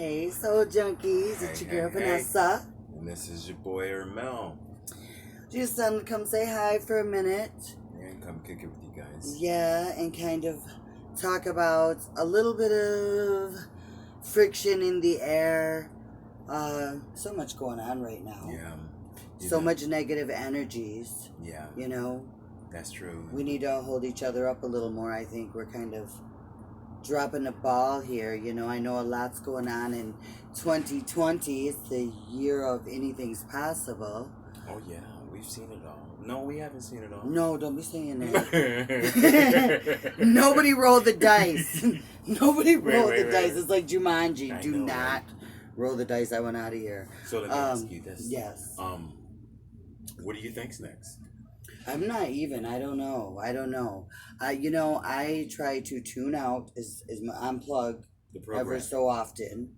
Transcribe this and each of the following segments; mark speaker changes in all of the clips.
Speaker 1: Hey, Soul Junkies, it's your girl Vanessa.
Speaker 2: And this is your boy Ermel.
Speaker 1: Just to come say hi for a minute.
Speaker 2: And come kick it with you guys.
Speaker 1: Yeah, and kind of talk about a little bit of friction in the air. So much going on right now.
Speaker 2: Yeah.
Speaker 1: So much negative energies.
Speaker 2: Yeah.
Speaker 1: You know?
Speaker 2: That's true.
Speaker 1: We need to hold each other up a little more. I think we're kind of dropping the ball here. You know, I know a lot's going on in 2020. It's the year of anything's possible.
Speaker 2: Oh, yeah. We've seen it all. No, we haven't seen it all.
Speaker 1: No, don't be saying that. Nobody rolled the dice. Nobody rolled the dice. It's like Jumanji. Do not roll the dice. I went out of here.
Speaker 2: So let me ask you this.
Speaker 1: Yes.
Speaker 2: What do you think's next?
Speaker 1: I'm not even. I don't know. I try to tune out unplug ever so often.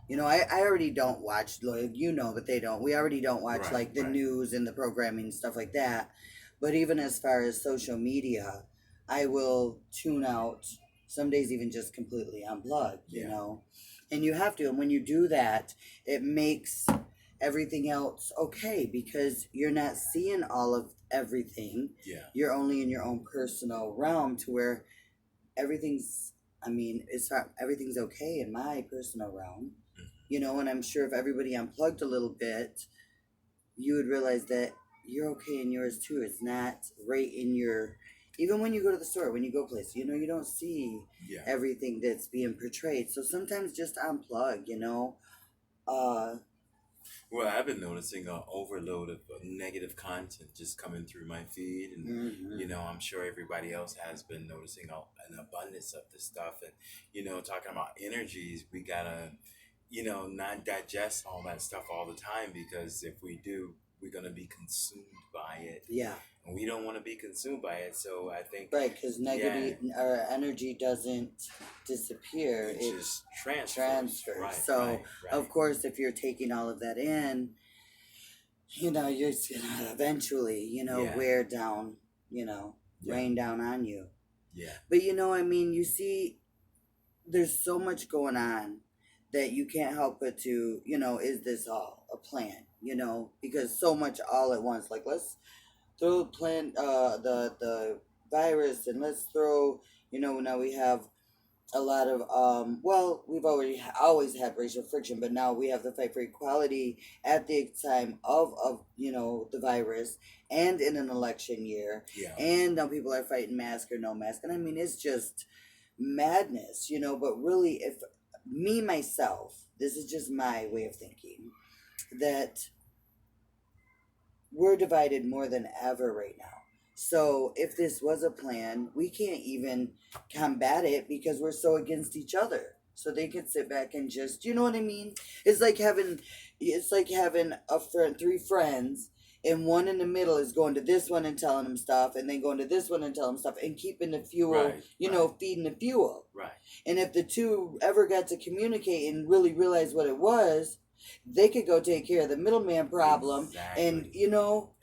Speaker 1: You know, I already don't watch, like, but they don't. We already don't watch, the news and the programming and stuff like that. But even as far as social media, I will tune out, some days even just completely unplug, you know. And you have to. And when you do that, it makes everything else okay because you're not seeing all of everything.
Speaker 2: Yeah.
Speaker 1: You're only in your own personal realm to where everything's okay in my personal realm. You know, and I'm sure if everybody unplugged a little bit, you would realize that you're okay in yours too. It's not right in your, even when you go to the store, when you go places, you know, you don't see everything that's being portrayed. So sometimes just unplug, you know.
Speaker 2: Well, I've been noticing an overload of negative content just coming through my feed. And, you know, I'm sure everybody else has been noticing an abundance of this stuff. And, you know, talking about energies, we got to, you know, not digest all that stuff all the time, because if we do, we're going to be consumed by it.
Speaker 1: Yeah.
Speaker 2: And we don't want to be consumed by it. So I think...
Speaker 1: Right, because negative energy doesn't disappear.
Speaker 2: It just transfers. Right,
Speaker 1: so, of course, if you're taking all of that in, you know, you're going to eventually, you know, wear down, you know, rain down on you.
Speaker 2: Yeah.
Speaker 1: But, you know, I mean, you see, there's so much going on that you can't help but to, you know, is this all a plan? You know, because so much all at once. Like, let's throw the virus, and let's throw, you know, now we have a lot of we've always had racial friction, but now we have the fight for equality at the time of you know, the virus and in an election year. And now people are fighting mask or no mask, and I mean, it's just madness, you know. But really, if myself, this is just my way of thinking, that we're divided more than ever right now. So if this was a plan, we can't even combat it because we're so against each other. So they could sit back and just, you know what I mean? It's like having a friend, 3 friends, and one in the middle is going to this one and telling them stuff, and then going to this one and telling them stuff, and keeping the fuel, know, feeding the fuel.
Speaker 2: Right.
Speaker 1: And if the two ever got to communicate and really realize what it was, they could go take care of the middleman problem. And, you know,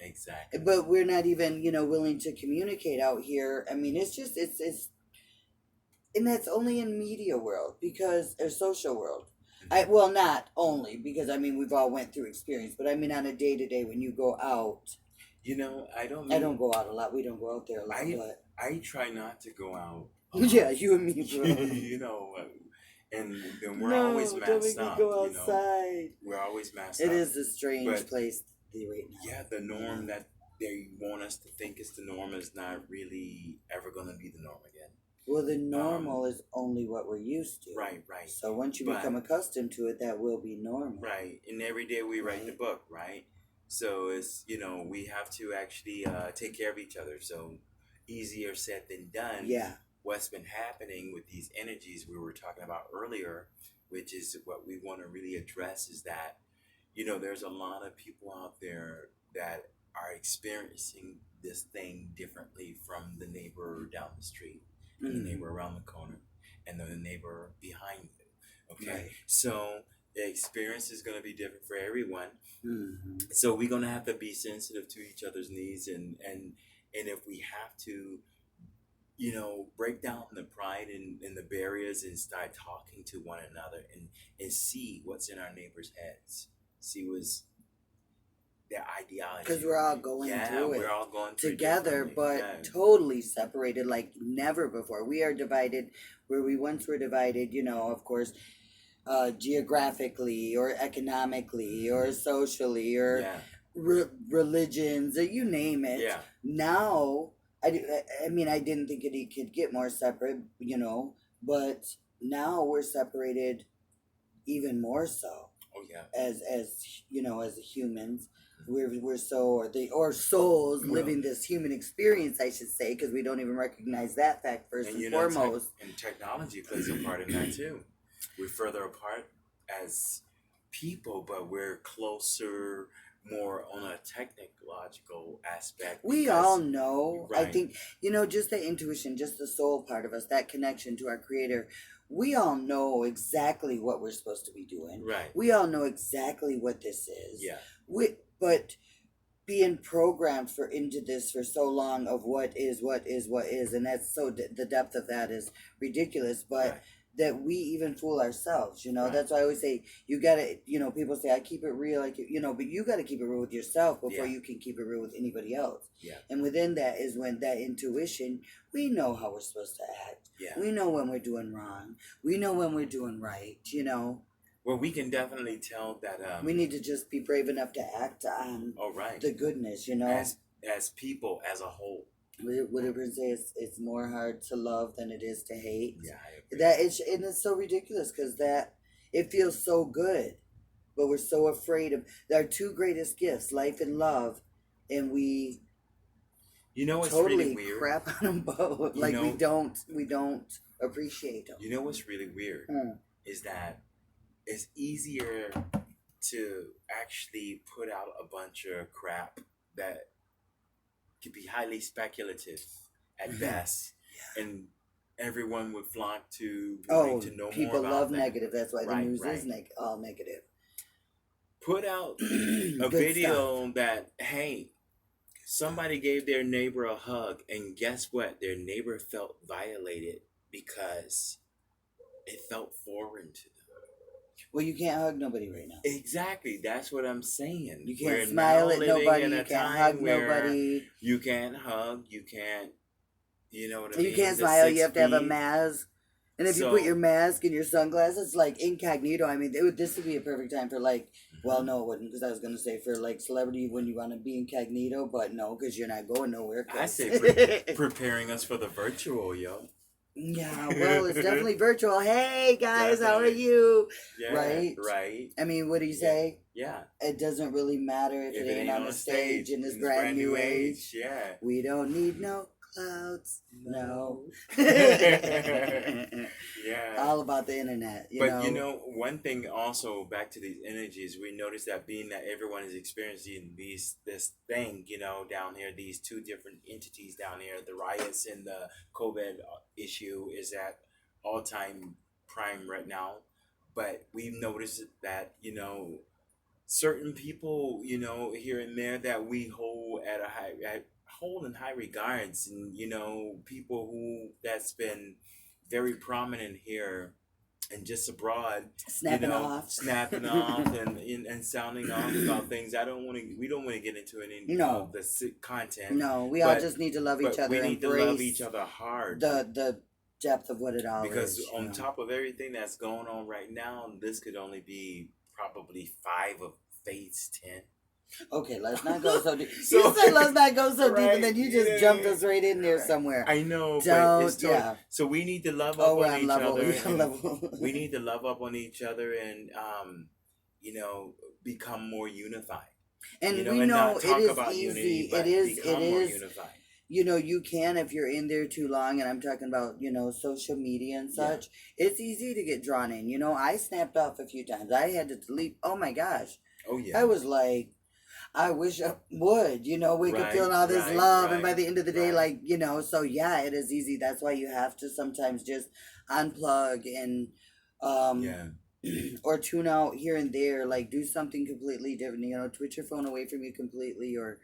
Speaker 1: but we're not even, you know, willing to communicate out here. I mean, it's just, it's and that's only in media world, because, or social world. Well, not only, because, I mean, we've all went through experience, but I mean, on a day-to-day, when you go out.
Speaker 2: You know, I don't
Speaker 1: go out a lot. We don't go out there a lot. But
Speaker 2: I try not to go out.
Speaker 1: Yeah, you and me, bro.
Speaker 2: You know, and we're always masked up.
Speaker 1: Go outside.
Speaker 2: You know? We're always masked up.
Speaker 1: It is a strange place right now.
Speaker 2: Yeah, the norm that they want us to think is the norm is not really ever going to be the norm again.
Speaker 1: Well, the normal is only what we're used to.
Speaker 2: Right.
Speaker 1: So once you become accustomed to it, that will be normal.
Speaker 2: Right. And every day we write the book, right? So it's, you know, we have to actually take care of each other. So easier said than done.
Speaker 1: Yeah.
Speaker 2: What's been happening with these energies we were talking about earlier, which is what we want to really address, is that, you know, there's a lot of people out there that are experiencing this thing differently from the neighbor down the street, and the neighbor around the corner, and the neighbor behind you. Okay. Right. So the experience is going to be different for everyone. So we're going to have to be sensitive to each other's needs, and if we have to break down the pride and the barriers and start talking to one another and see what's in our neighbors' heads. See what's their
Speaker 1: Because
Speaker 2: ideology.
Speaker 1: we're all going
Speaker 2: Yeah,
Speaker 1: through
Speaker 2: we're
Speaker 1: it
Speaker 2: all going through it
Speaker 1: together,
Speaker 2: differently.
Speaker 1: but
Speaker 2: Yeah.
Speaker 1: totally separated like never before. We are divided where we once were divided, of course, geographically or economically or socially or
Speaker 2: Yeah.
Speaker 1: religions, or you name it.
Speaker 2: Yeah.
Speaker 1: Now, I mean, I didn't think it could get more separate, but now we're separated even more so
Speaker 2: Oh yeah.
Speaker 1: as humans. We're so or souls
Speaker 2: Well,
Speaker 1: living this human experience, I should say, because we don't even recognize that fact first and foremost.
Speaker 2: and technology plays a part in that too. We're further apart as people, but we're closer, more on a technological aspect.
Speaker 1: We all know, I
Speaker 2: right.
Speaker 1: think, just the intuition, just the soul part of us, that connection to our creator. We all know exactly what we're supposed to be doing.
Speaker 2: Right.
Speaker 1: We all know exactly what this is.
Speaker 2: Yeah.
Speaker 1: But being programmed for into this for so long of what is, and that's so the depth of that is ridiculous. But
Speaker 2: Right.
Speaker 1: that we even fool ourselves,
Speaker 2: Right.
Speaker 1: That's why I always say you gotta, people say I keep it real, like but you gotta keep it real with yourself before
Speaker 2: Yeah.
Speaker 1: you can keep it real with anybody else.
Speaker 2: Yeah.
Speaker 1: And within that is when that intuition, we know how we're supposed to act.
Speaker 2: Yeah.
Speaker 1: We know when we're doing wrong. We know when we're doing right.
Speaker 2: Well, we can definitely tell that.
Speaker 1: We need to just be brave enough to act on
Speaker 2: Oh, right.
Speaker 1: the goodness.
Speaker 2: As people as a whole.
Speaker 1: Would everyone say it's more hard to love than it is to hate?
Speaker 2: Yeah, I agree.
Speaker 1: And it's so ridiculous because that it feels so good, but we're so afraid of our two greatest gifts, life and love, and we
Speaker 2: What's
Speaker 1: totally
Speaker 2: really weird?
Speaker 1: crap on them both.
Speaker 2: You
Speaker 1: Like
Speaker 2: know-
Speaker 1: we don't appreciate them.
Speaker 2: You know what's really weird is that it's easier to actually put out a bunch of crap that could be highly speculative at best, and everyone would flock to wanting to know
Speaker 1: people
Speaker 2: more about
Speaker 1: love
Speaker 2: that.
Speaker 1: negative. That's why the
Speaker 2: Right,
Speaker 1: news
Speaker 2: right.
Speaker 1: is all negative.
Speaker 2: Put out a
Speaker 1: Good
Speaker 2: video
Speaker 1: stuff.
Speaker 2: that, hey, somebody gave their neighbor a hug, and guess what? Their neighbor felt violated because it felt foreign to them.
Speaker 1: Well, you can't hug nobody right now.
Speaker 2: Exactly, that's what I'm saying.
Speaker 1: You can't
Speaker 2: We're
Speaker 1: smile
Speaker 2: now
Speaker 1: at
Speaker 2: living
Speaker 1: nobody.
Speaker 2: in a
Speaker 1: You can't
Speaker 2: time
Speaker 1: hug
Speaker 2: where
Speaker 1: nobody.
Speaker 2: You can't hug. You can't. You know what I mean?
Speaker 1: You can't
Speaker 2: The
Speaker 1: smile.
Speaker 2: 6
Speaker 1: You have to have a
Speaker 2: feet.
Speaker 1: mask. And if you
Speaker 2: So-
Speaker 1: put your mask and your sunglasses, like incognito, I mean, this would be a perfect time for well, no, it wouldn't, because I was going to say for celebrity when you want to be incognito, but no, because you're not going nowhere.
Speaker 2: I say preparing us for the virtual, yo.
Speaker 1: Yeah, well, it's definitely virtual. Hey, guys, how are
Speaker 2: Definitely.
Speaker 1: you?
Speaker 2: Yeah,
Speaker 1: Right?
Speaker 2: right.
Speaker 1: I mean, what do you say?
Speaker 2: Yeah.
Speaker 1: It doesn't really matter if it ain't on a stage in this brand new age.
Speaker 2: Yeah.
Speaker 1: We don't need no clouds. No.
Speaker 2: Yeah.
Speaker 1: All about the internet.
Speaker 2: One thing also back to these energies, we notice that being that everyone is experiencing this thing, down here, these two different entities down here, the riots and the COVID issue is at all time prime right now. But we've noticed that, certain people, here and there that we hold hold in high regards, and people who that's been very prominent here and just abroad,
Speaker 1: snapping off
Speaker 2: and sounding off about things. We don't want to get into any of the sick content.
Speaker 1: No, we all just need to love each other.
Speaker 2: We need to love each other hard.
Speaker 1: The depth of what it all
Speaker 2: because
Speaker 1: is.
Speaker 2: On top of everything that's going on right now, this could only be probably 5 of phase 10.
Speaker 1: Okay, let's not go so deep. You said let's not go so deep, and then you just jumped us right in there somewhere.
Speaker 2: I know,
Speaker 1: but
Speaker 2: it's so we need to love up on each other. We need to love up on each other and become more unified.
Speaker 1: And we
Speaker 2: and
Speaker 1: know
Speaker 2: not
Speaker 1: it
Speaker 2: talk
Speaker 1: is
Speaker 2: about
Speaker 1: easy.
Speaker 2: unity, but
Speaker 1: It is.
Speaker 2: become more unified.
Speaker 1: You can, if you're in there too long, and I'm talking about, social media and such, it's easy to get drawn in. I snapped off a few times. I had to delete. Oh my gosh.
Speaker 2: Oh yeah.
Speaker 1: I was like, I wish I would, we could feel all this love. And by the end of the day, so yeah, it is easy. That's why you have to sometimes just unplug and, or tune out here and there, do something completely different, twitch your phone away from you completely, or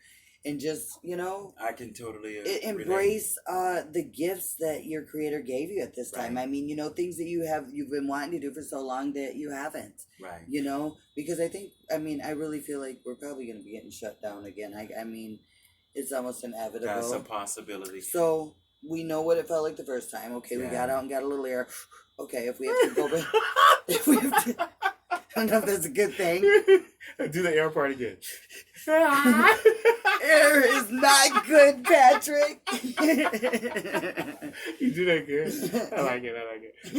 Speaker 1: and just,
Speaker 2: I can totally relate.
Speaker 1: embrace the gifts that your creator gave you at this time.
Speaker 2: Right.
Speaker 1: I mean, things that you've been wanting to do for so long that you haven't.
Speaker 2: Right.
Speaker 1: Because I really feel like we're probably going to be getting shut down again. I mean, it's almost inevitable.
Speaker 2: That's a possibility.
Speaker 1: So we know what it felt like the first time. Okay, we got out and got a little air. Okay, if we have to go back, if we have to, I don't know if that's a good thing.
Speaker 2: Do the air part again.
Speaker 1: Air is not good, Patrick.
Speaker 2: You do that good. I like it.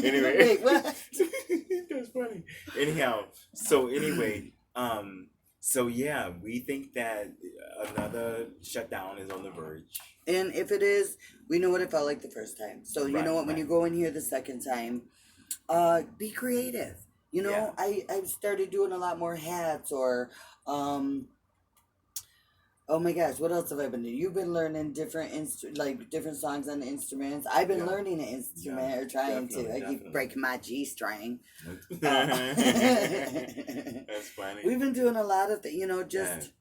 Speaker 2: Anyway.
Speaker 1: Wait, what?
Speaker 2: That's funny. Anyhow, so yeah, we think that another shutdown is on the verge.
Speaker 1: And if it is, we know what it felt like the first time. So you know what, when you go in here the second time, be creative. I've started doing a lot more hats or oh my gosh, what else have I been doing? You've been learning different different songs on the instruments. I've been learning an instrument or trying to. I keep breaking my G string.
Speaker 2: That's funny.
Speaker 1: We've been doing a lot of just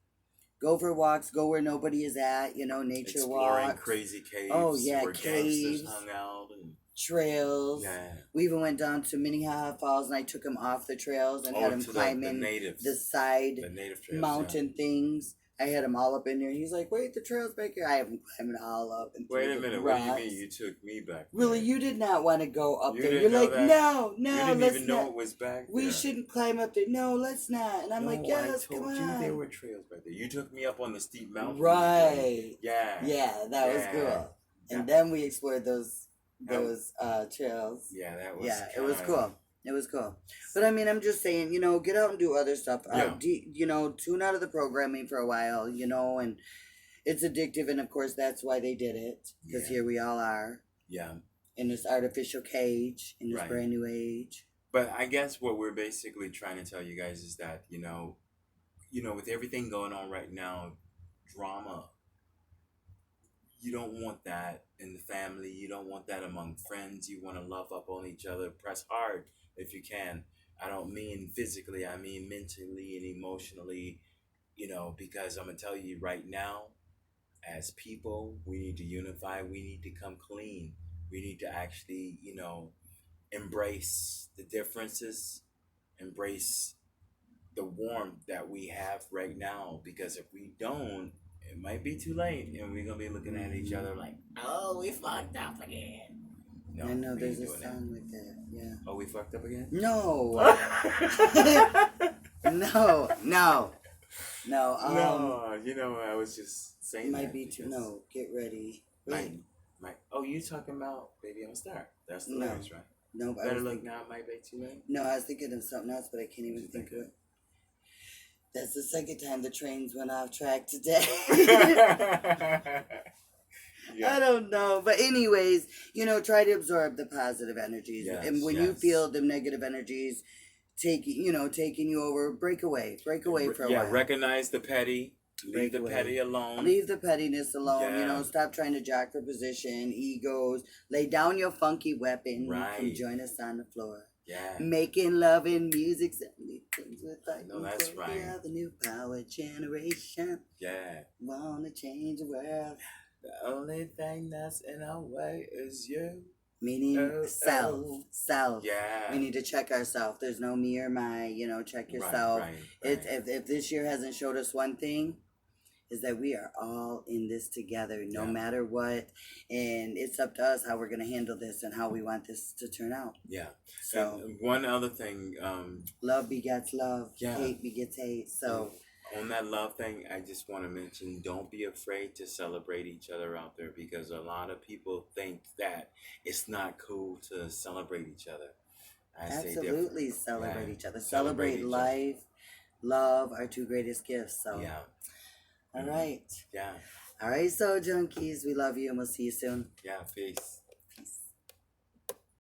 Speaker 1: go for walks, go where nobody is at, nature
Speaker 2: exploring
Speaker 1: walks.
Speaker 2: crazy caves.
Speaker 1: Oh yeah,
Speaker 2: where
Speaker 1: caves.
Speaker 2: gangsters hung out and
Speaker 1: trails.
Speaker 2: Yeah.
Speaker 1: We even went down to Minnehaha Falls and I took him off the trails and had him climb in the side
Speaker 2: native trails,
Speaker 1: mountain things. I had him all up in there. He's like, wait, the trail's back here. I have him climbing all up. And
Speaker 2: wait a minute.
Speaker 1: rocks.
Speaker 2: What do you mean you took me back there?
Speaker 1: Really, you did not want to go up there.
Speaker 2: You're
Speaker 1: like,
Speaker 2: that?
Speaker 1: no,
Speaker 2: you
Speaker 1: let's
Speaker 2: didn't even know
Speaker 1: not.
Speaker 2: it was back there.
Speaker 1: We shouldn't climb up there. No, let's not. And I'm like, yes,
Speaker 2: I told
Speaker 1: come
Speaker 2: you
Speaker 1: on.
Speaker 2: there were trails back there. You took me up on the steep mountain.
Speaker 1: Right.
Speaker 2: Yeah.
Speaker 1: Yeah, that was cool. And then we explored those trails.
Speaker 2: Yeah, that was.
Speaker 1: Yeah, it was cool. It was cool. But I mean, I'm just saying, get out and do other stuff. Tune out of the programming for a while, and it's addictive. And of course, that's why they did it. Because here we all are.
Speaker 2: Yeah.
Speaker 1: In this artificial cage, in this brand new age.
Speaker 2: But I guess what we're basically trying to tell you guys is that, with everything going on right now, drama, you don't want that in the family. You don't want that among friends. You want to love up on each other. Press hard if you can. I don't mean physically. I mean mentally and emotionally, because I'm going to tell you right now, as people, we need to unify. We need to come clean. We need to actually, embrace the differences, embrace the warmth that we have right now. Because if we don't, it might be too late, and we're gonna be looking at each other like, "Oh, we fucked up again." No,
Speaker 1: I know there's a song like that. Yeah.
Speaker 2: Oh, we fucked up again?
Speaker 1: No. No.
Speaker 2: No, I was just saying.
Speaker 1: Might be too. No, get ready.
Speaker 2: Might. Oh, you talking about Baby I'm a Star? That's the lyrics, right?
Speaker 1: No,
Speaker 2: Better look now. It might be too late.
Speaker 1: No, I was thinking of something else, but I can't even think of it. That's the second time the trains went off track today. I don't know. But anyways, try to absorb the positive energies.
Speaker 2: Yes,
Speaker 1: and when you feel the negative energies taking you over, break away for a while.
Speaker 2: Yeah, recognize the petty. Leave the petty alone.
Speaker 1: Leave the pettiness alone. Stop trying to jock for position, egos. Lay down your funky weapon.
Speaker 2: Right.
Speaker 1: And join us on the floor.
Speaker 2: Yeah.
Speaker 1: Making love and music, things with like.
Speaker 2: No, that's right.
Speaker 1: Yeah, the new power generation.
Speaker 2: Yeah.
Speaker 1: Wanna change the world.
Speaker 2: The only thing that's in our way is you.
Speaker 1: Meaning self.
Speaker 2: Yeah.
Speaker 1: We need to check ourselves. There's no me or my. Check yourself.
Speaker 2: Right.
Speaker 1: If this year hasn't showed us one thing, is that we are all in this together, no matter what, and it's up to us how we're going to handle this and how we want this to turn out.
Speaker 2: Yeah.
Speaker 1: So
Speaker 2: and one other thing,
Speaker 1: love begets love. Hate begets hate. So
Speaker 2: on that love thing, I just want to mention, don't be afraid to celebrate each other out there, because a lot of people think that it's not cool to celebrate each other.
Speaker 1: Absolutely celebrate each other. Celebrate life, love, our two greatest gifts. So
Speaker 2: yeah.
Speaker 1: All right.
Speaker 2: Yeah.
Speaker 1: All right, so junkies, we love you and we'll see you soon.
Speaker 2: Yeah, peace.